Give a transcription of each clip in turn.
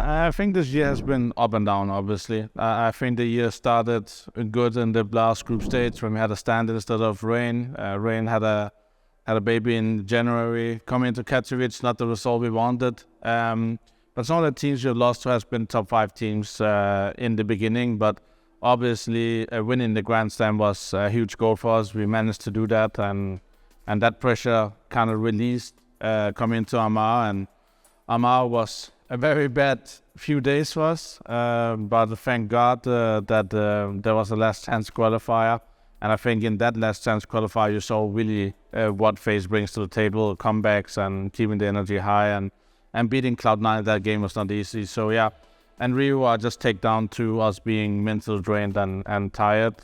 I think this year has been up and down, obviously. I think the year started good in the last group stage when we had a stand instead of Rain. Rain had a baby in January, coming into Katowice, not the result we wanted. But some of the teams you've lost to has been top 5 teams in the beginning, but obviously winning the Grand Slam was a huge goal for us. We managed to do that, and that pressure kind of released coming into Amar, and Amar was a very bad few days for us, but thank God that there was a last chance qualifier. And I think in that last chance qualifier, you saw really what Faze brings to the table, comebacks and keeping the energy high. And beating Cloud9 in that game was not easy. So yeah, and Rio are just take down to us being mentally drained and tired.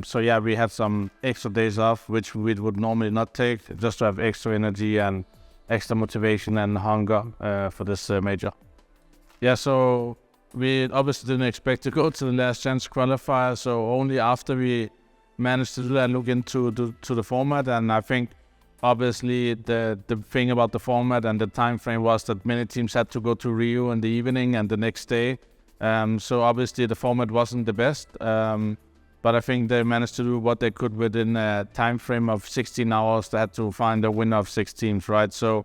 So yeah, we had some extra days off, which we would normally not take, just to have extra energy and extra motivation and hunger for this major. Yeah, so we obviously didn't expect to go to the last chance qualifier. So only after we managed to do that, look into the format. And I think obviously the thing about the format and the time frame was that many teams had to go to Rio in the evening and the next day. So obviously the format wasn't the best, but I think they managed to do what they could within a time frame of 16 hours. They had to find a winner of 6 teams, right? So,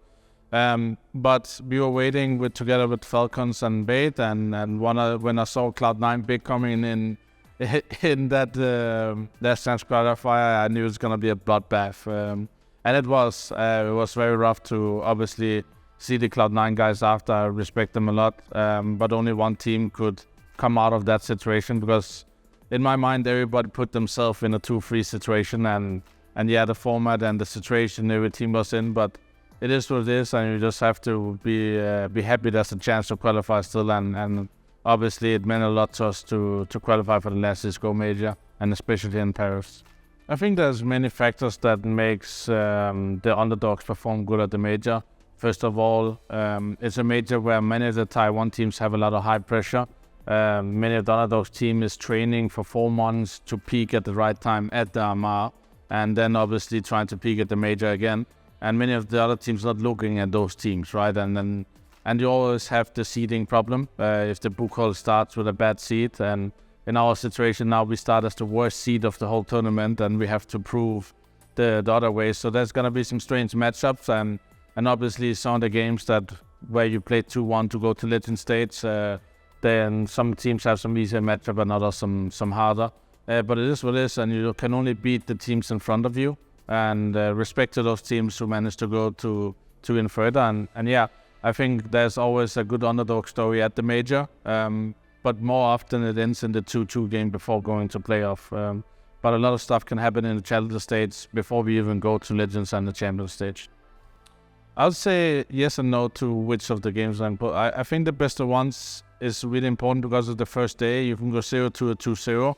but we were waiting together with Falcons and Bait, and when I saw Cloud9 big coming in that last chance qualifier, I knew it was gonna be a bloodbath. And it was very rough to obviously see the Cloud9 guys after. I respect them a lot, but only one team could come out of that situation, because in my mind, everybody put themselves in a 2-3 situation, and yeah, the format and the situation every team was in, but it is what it is, and you just have to be happy there's a chance to qualify still, and obviously it meant a lot to us to qualify for the last Cisco major, and especially in Paris. I think there's many factors that makes the underdogs perform good at the major. First of all, it's a major where many of the Taiwan teams have a lot of high pressure. Many of the underdogs team is training for 4 months to peak at the right time at the Amar, and then obviously trying to peak at the major again. And many of the other teams not looking at those teams, right? And you always have the seeding problem. If the Buchholz starts with a bad seed, and in our situation now, we start as the worst seed of the whole tournament, and we have to prove the other way. So there's going to be some strange matchups, and obviously some of the games where you play 2-1 to go to legend stage, then some teams have some easier matchup and others some harder. But it is what it is, and you can only beat the teams in front of you. And respect to those teams who managed to go to in further. And yeah, I think there's always a good underdog story at the major. But more often it ends in the 2-2 game before going to playoff. But a lot of stuff can happen in the challenger stage before we even go to legends and the champion stage. I would say yes and no to which of the games I think the best of ones is really important because of the first day. You can go 0-2 or 2-0.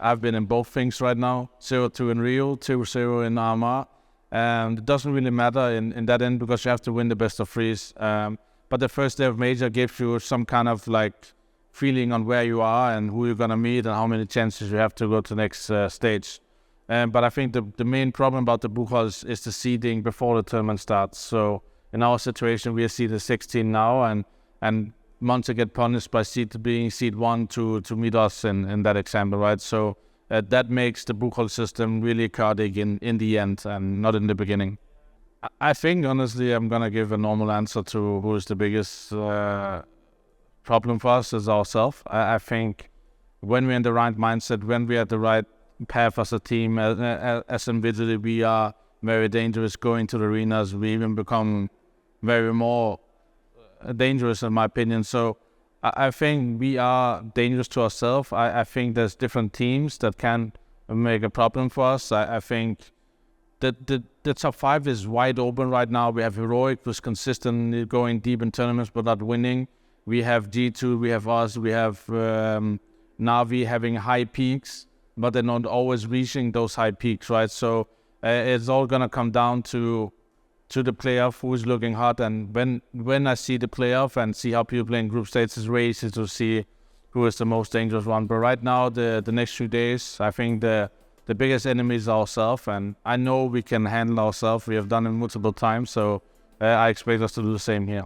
I've been in both things right now. 0-2 in Rio, 2-0 in Amar. And it doesn't really matter in that end because you have to win the best of 3s. But the first day of major gives you some kind of like feeling on where you are and who you're going to meet and how many chances you have to go to the next stage. But I think the main problem about the Buchholz is the seeding before the tournament starts. So in our situation, we are seeded 16 now, and Monza get punished by being seed 1 to meet us in that example, right? So that makes the Buchholz system really Karrigan in the end and not in the beginning. I think, honestly, I'm going to give a normal answer to who is the biggest problem for us is ourselves. I think when we're in the right mindset, when we're at the right path as a team, as individually, we are very dangerous going to the arenas. We even become very more dangerous, in my opinion. So I think we are dangerous to ourselves. I think there's different teams that can make a problem for us. I think the top 5 is wide open right now. We have Heroic, who's consistently going deep in tournaments but not winning. We have G2, we have us, we have Na'Vi having high peaks, but they're not always reaching those high peaks, right? So it's all going to come down to the playoff, who is looking hot. And when I see the playoff and see how people play in group stages, it's very easy to see who is the most dangerous one. But right now, the next few days, I think the biggest enemy is ourselves. And I know we can handle ourselves. We have done it multiple times. So I expect us to do the same here.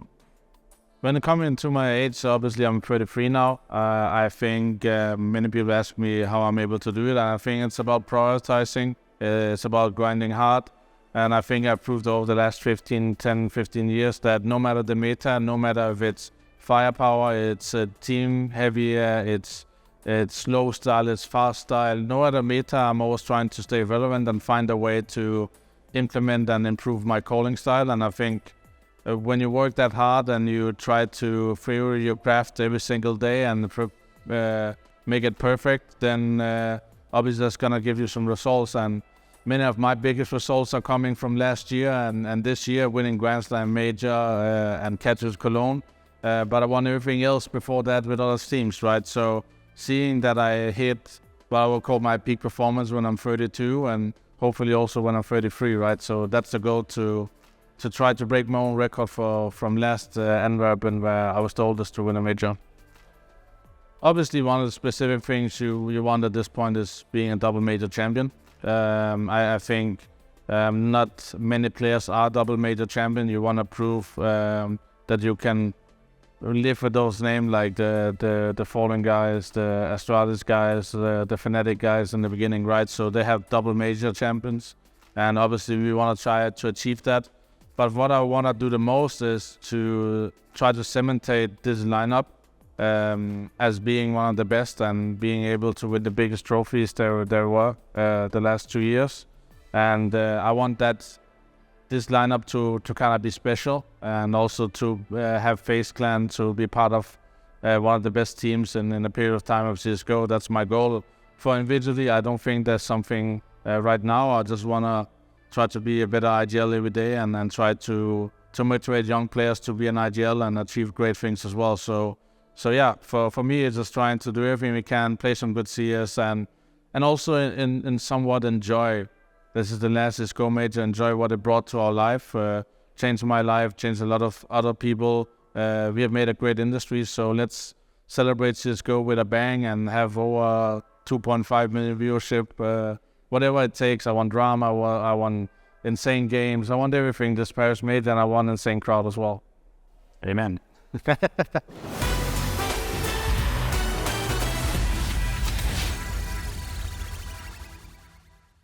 When it comes into my age, obviously I'm 33 now. I think many people ask me how I'm able to do it, and I think it's about prioritizing. It's about grinding hard, and I think I've proved over the last 15 years that no matter the meta, no matter if it's firepower, it's team heavier, it's slow style, it's fast style, no other meta, I'm always trying to stay relevant and find a way to implement and improve my calling style. And I think when you work that hard and you try to theory your craft every single day and make it perfect, then obviously that's gonna give you some results. And many of my biggest results are coming from last year and this year, winning Grand Slam Major and Catches Cologne. But I won everything else before that with other teams, right? So seeing that I hit what I will call my peak performance when I'm 32 and hopefully also when I'm 33, right? So that's the goal, to try to break my own record from last Antwerp, where I was the oldest to win a major. Obviously, one of the specific things you want at this point is being a double major champion. I think not many players are double major champion. You want to prove that you can live with those names, like the Fallen guys, the Astralis guys, the Fnatic guys in the beginning, right? So they have double major champions, and obviously we want to try to achieve that. But what I want to do the most is to try to cementate this lineup as being one of the best and being able to win the biggest trophies there were the last 2 years. And I want this lineup to kind of be special, and also to have Faze Clan to be part of one of the best teams in a period of time of CSGO. That's my goal. For individually, I don't think there's something right now. I just want to try to be a better IGL every day and try to motivate young players to be an IGL and achieve great things as well. So yeah, for me, it's just trying to do everything we can, play some good CS, and also in somewhat enjoy. This is the last CSGO major, enjoy what it brought to our life, changed my life, changed a lot of other people. We have made a great industry, so let's celebrate CSGO with a bang and have over 2.5 million viewership. Whatever it takes. I want drama, I want insane games, I want everything this Paris made, and I want insane crowd as well. Amen.